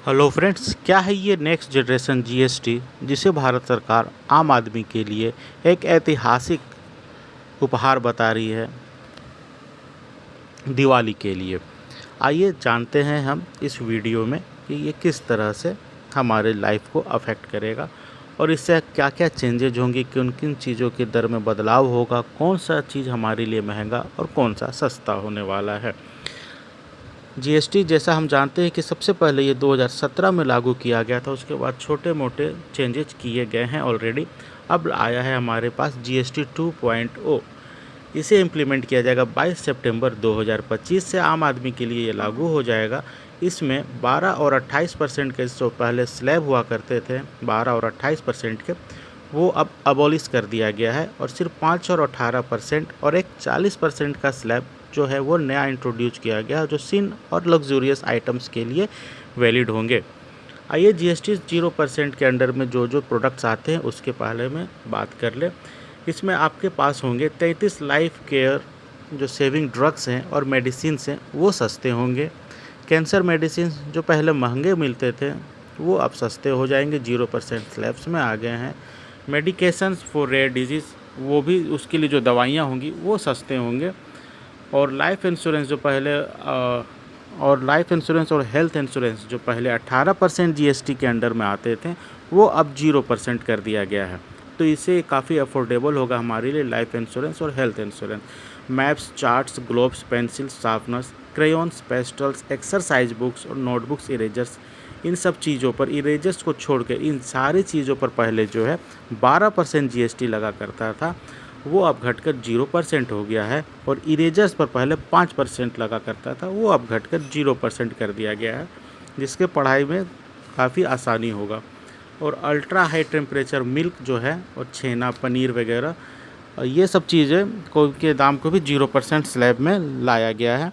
Hello friends, क्या है ये नेक्स्ट जनरेशन जीएसटी जिसे भारत सरकार आम आदमी के लिए एक ऐतिहासिक उपहार बता रही है दिवाली के लिए। आइए जानते हैं हम इस वीडियो में कि ये किस तरह से हमारे लाइफ को अफेक्ट करेगा और इससे क्या क्या चेंजेज होंगी, किन किन चीज़ों के दर में बदलाव होगा, कौन सा चीज़ हमारे लिए महंगा और कौन सा सस्ता होने वाला है। जीएसटी जैसा हम जानते हैं कि सबसे पहले ये 2017 में लागू किया गया था, उसके बाद छोटे मोटे चेंजेज किए गए हैं ऑलरेडी। अब आया है हमारे पास जीएसटी 2.0। इसे इम्प्लीमेंट किया जाएगा 22 सितंबर 2025 से आम आदमी के लिए ये लागू हो जाएगा। इसमें 12 और 28% के जो पहले स्लैब हुआ करते थे 12 और 28% के, वो अब अबॉलिश कर दिया गया है और सिर्फ 5 और 18% और एक 40% का स्लैब जो है वो नया इंट्रोड्यूस किया गया है, जो सिन और लग्जूरियस आइटम्स के लिए वैलिड होंगे। आइए जीएसटी 0% के अंडर में जो जो प्रोडक्ट्स आते हैं उसके पहले में बात कर ले। इसमें आपके पास होंगे 33 लाइफ केयर जो सेविंग ड्रग्स हैं और मेडिसिन हैं वो सस्ते होंगे। कैंसर मेडिसिन जो पहले महंगे मिलते थे वो अब सस्ते हो जाएंगे, 0% स्लैब्स में आ गए हैं। मेडिकेशंस फॉर रेयर डिजीज़, वो भी उसके लिए जो दवाइयाँ होंगी वो सस्ते होंगे। और लाइफ इंश्योरेंस और हेल्थ इंश्योरेंस जो पहले 18% जीएसटी के अंडर में आते थे वो अब 0% कर दिया गया है। तो इससे काफ़ी अफोर्डेबल होगा हमारे लिए लाइफ इंश्योरेंस और health insurance. Maps, charts, globes, pencil, sharpeners, crayons, pastels, exercise books और नोटबुक्स, इरेजर्स, इन सब चीज़ों पर, इरेजर्स को छोड़ के इन सारी चीज़ों पर पहले जो है 12% जीएसटी लगा करता था, वो अब घटकर 0% हो गया है। और इरेजर्स पर पहले 5% लगा करता था, वो अब घटकर 0% कर दिया गया है, जिसके पढ़ाई में काफ़ी आसानी होगा। और अल्ट्रा हाई टेम्परेचर मिल्क जो है और छेना, पनीर वगैरह, ये सब चीज़ें को के दाम को भी 0% स्लैब में लाया गया है।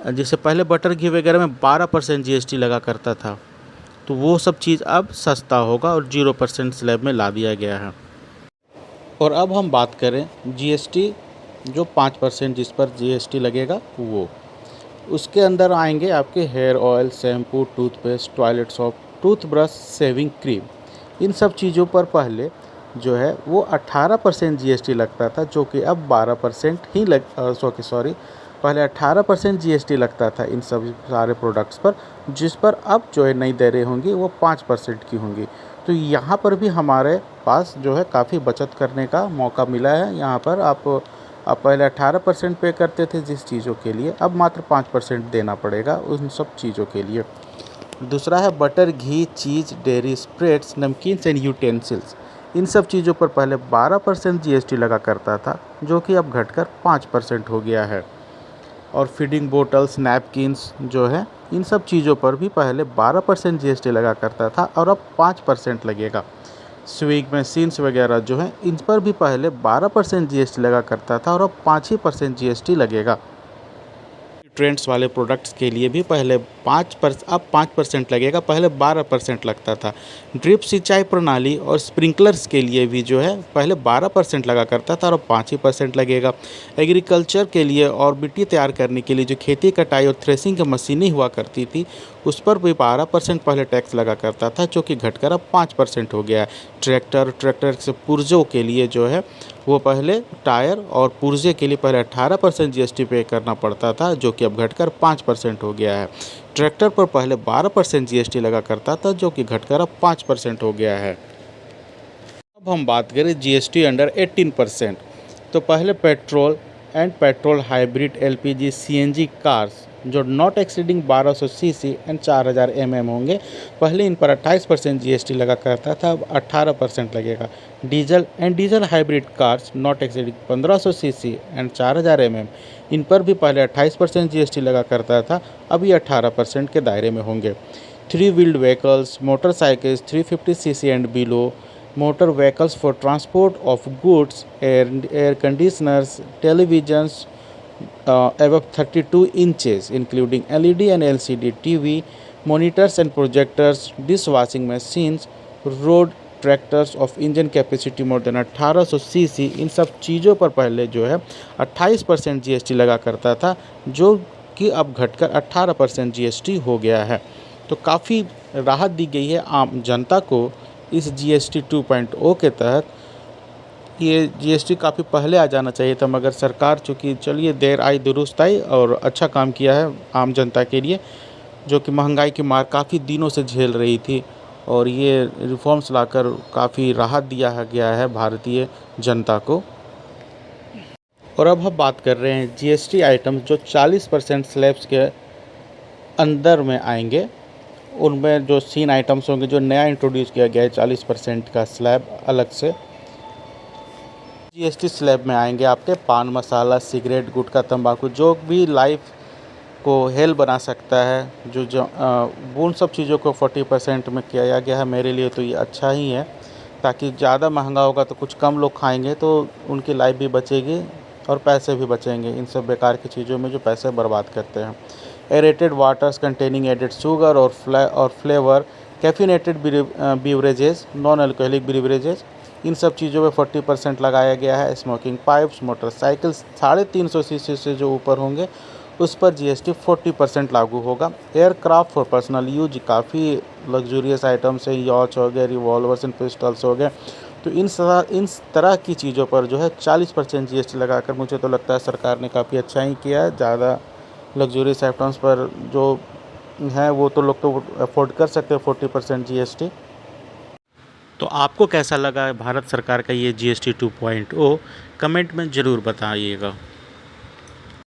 जैसे पहले बटर घी वगैरह में 12% जीएसटी लगा करता था, तो वो सब चीज़ अब सस्ता होगा और 0% स्लैब में ला दिया गया है। और अब हम बात करें जीएसटी जो 5% जिस पर जीएसटी लगेगा वो, उसके अंदर आएंगे आपके hair oil, shampoo, toothpaste, toilet soap, toothbrush, shaving cream. इन सब चीज़ों पर पहले जो है वो 18% जीएसटी लगता था, जो कि अब 12% ही पहले 18% जीएसटी लगता था इन सब सारे प्रोडक्ट्स पर, जिस पर अब जो है नई दरें होंगी वो 5% की होंगी। तो यहाँ पर भी हमारे पास जो है काफ़ी बचत करने का मौका मिला है। यहाँ पर आप पहले 18% पे करते थे जिस चीज़ों के लिए, अब मात्र 5% देना पड़ेगा उन सब चीज़ों के लिए। दूसरा है butter, ghee, cheese, dairy, spreads, namkeens and utensils. इन सब चीज़ों पर पहले 12% जीएसटी लगा करता था, जो कि अब घटकर 5% हो गया है। और फीडिंग बोटल्स, नैपकिन्स जो है, इन सब चीज़ों पर भी पहले 12% जीएसटी लगा करता था और अब 5% लगेगा। स्विग मशीन्स वगैरह जो हैं, इन पर भी पहले 12% जीएसटी लगा करता था और अब 5% जीएसटी लगेगा। ट्रेंड्स वाले प्रोडक्ट्स के लिए भी पहले 5% लगेगा, पहले 12% लगता था। ड्रिप सिंचाई प्रणाली और स्प्रिंकलर्स के लिए भी जो है पहले 12% लगा करता था और अब 5% लगेगा। एग्रीकल्चर के लिए और मिट्टी तैयार करने के लिए जो खेती, कटाई और थ्रेसिंग की मशीनें हुआ करती थी, उस पर भी 12% पहले टैक्स लगा करता था, जो कि घटकर अब 5% हो गया है। ट्रैक्टर से पुर्जों के लिए जो है वो पहले टायर और पुर्जे के लिए पहले 18% जीएसटी पे करना पड़ता था, जो कि अब घटकर 5% हो गया है। ट्रैक्टर पर पहले 12% जीएसटी लगा करता था, जो कि घटकर अब 5% हो गया है। अब हम बात करें जीएसटी अंडर 18%, तो पहले petrol hybrid, LPG, CNG cars जो not exceeding 1200 cc and 4000 mm होंगे, पहले इन पर 28% जीएसटी लगा करता था, अब 18% लगेगा। Diesel hybrid cars not exceeding 1500 CC and 4000 mm, इन पर भी पहले 28% जीएसटी लगा करता था, अब ये 18% के दायरे में होंगे। 3 wheeled vehicles, motorcycles 350 CC and below, motor vehicles for transport of goods, air conditioners, televisions above 32 inches including LED and LCD TV, monitors and projectors, dishwashing machines, road tractors of engine capacity more than 1800 cc, इन सब चीज़ों पर पहले जो है 28% GST लगा करता था, जो कि अब घटकर 18% जीएसटी हो गया है। तो काफ़ी राहत दी गई है आम जनता को इस जीएसटी 2.0 के तहत। ये जीएसटी काफ़ी पहले आ जाना चाहिए था, मगर सरकार चूँकि चलिए देर आई दुरुस्त आई और अच्छा काम किया है आम जनता के लिए, जो कि महंगाई की मार काफ़ी दिनों से झेल रही थी। और ये रिफॉर्म्स लाकर काफ़ी राहत दिया गया है भारतीय जनता को। और अब हम बात कर रहे हैं जीएसटी आइटम्स जो 40% स्लैब्स के अंदर में आएंगे। उनमें जो 3 आइटम्स होंगे जो नया इंट्रोड्यूस किया गया है 40% का स्लैब अलग से। जीएसटी स्लैब में आएंगे आपके पान मसाला, सिगरेट, गुटखा, तंबाकू, जो भी लाइफ को हेल बना सकता है, उन सब चीज़ों को 40% में किया गया है। मेरे लिए तो ये अच्छा ही है, ताकि ज़्यादा महंगा होगा तो कुछ कम लोग खाएंगे तो उनकी लाइफ भी बचेगी और पैसे भी बचेंगे इन सब बेकार की चीज़ों में जो पैसे बर्बाद करते हैं। Aerated waters containing added sugar और flavour, caffeinated beverages, non alcoholic beverages, इन सब चीज़ों में 40% लगाया गया है। स्मोकिंग पाइप्स, मोटरसाइकिल्स 350 सीसी से जो ऊपर होंगे उस पर जीएसटी 40% लागू होगा। एयरक्राफ्ट फॉर पर्सनल यूज, काफ़ी लग्जूरियस आइटम्स हैं, यॉच हो गए, रिवॉल्वर्स एंड पिस्टल्स हो गए, तो इन तरह की चीज़ों पर जो है 40% जीएसटी लगाकर मुझे तो लगता है सरकार ने काफ़ी अच्छा ही किया है। ज़्यादा लग्जूरियस आइटम्स पर जो हैं वो तो लोग तो अफोर्ड कर सकते हैं 40% जीएसटी। तो आपको कैसा लगा भारत सरकार का ये जीएसटी 2.0 कमेंट में ज़रूर बताइएगा।